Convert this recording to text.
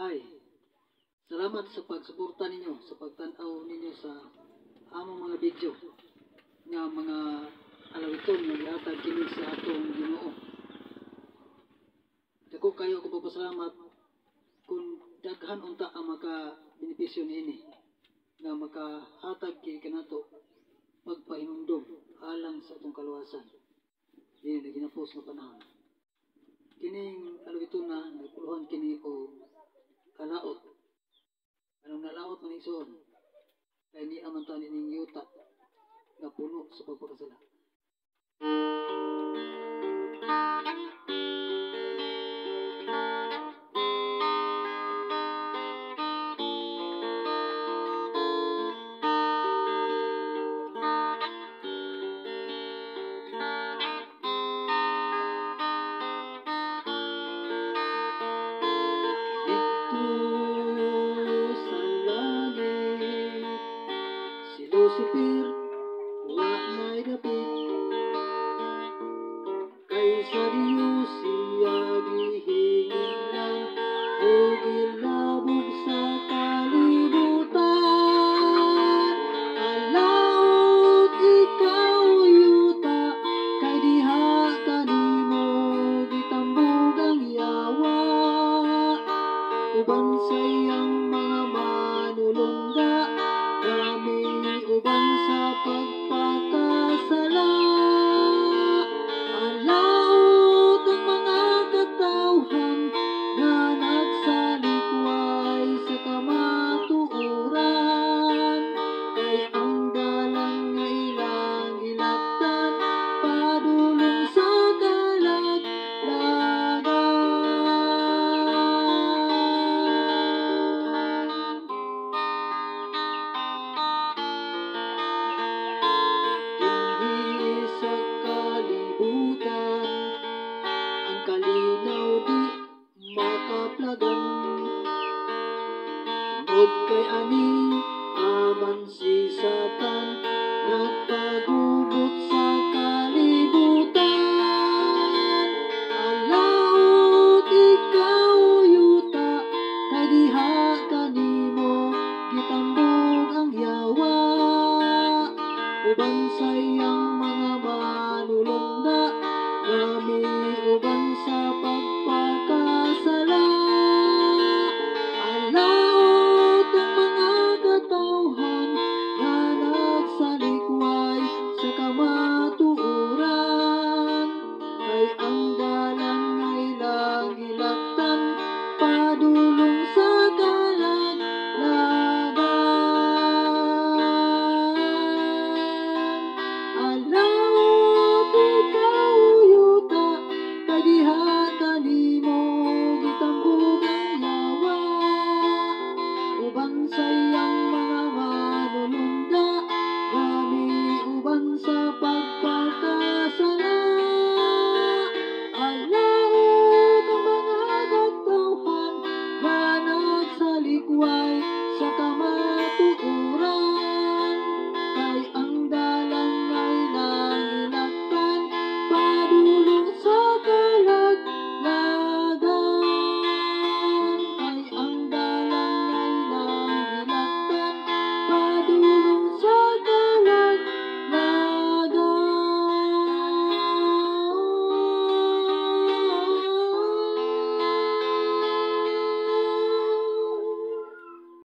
Ay, salamat sa pagsuporta ninyo, sa pagtanaw ninyo sa among mga video nga mga alawiton nga gihatag kini sa atong Ginoo. Dako kayo ako papasalamat kung daghan unta ang maka-benepisyo niini nga makahatag kini kanato pagpahinumdom alang sa atong kaluwasan. Dili na ginapos nga panahon. Kining alawiton na nagpuluhan kini o kalaot. Anong nalaot man igsoon? Kay ni aman ta ning yuta nga puno sa pagpakasala. Lucifer, wa may dapit kay sa Dios siya gihingin o gilabog sa kalibutan. Alaot ikaw yuta kay diha kanimo gitambog ang yawa uban sayang mga manulungga kami uban sa pagpakasala. Alaot ang mga katawhan nga nagsalikway sa kamatuoran kay ang dalang nga ilang ilaktan padulong sa kalaglagan. Sa kalibutan ang kalinaw di makaplagan tungod kay ani aman si Satan nagpagugot sa kalibutan. Alaot ikaw yuta kay diha kanimo gitambog ang yawa uban sayang mga manulungga kami uban sa pagpakasala. Alaot ang mga katawhan nga nagsalikway sa kamatuoran kay ang dalang nga ilang gilaktan padulong sa alaot ikaw yuta kay diha kanimo gitambog ang yawa uban sayang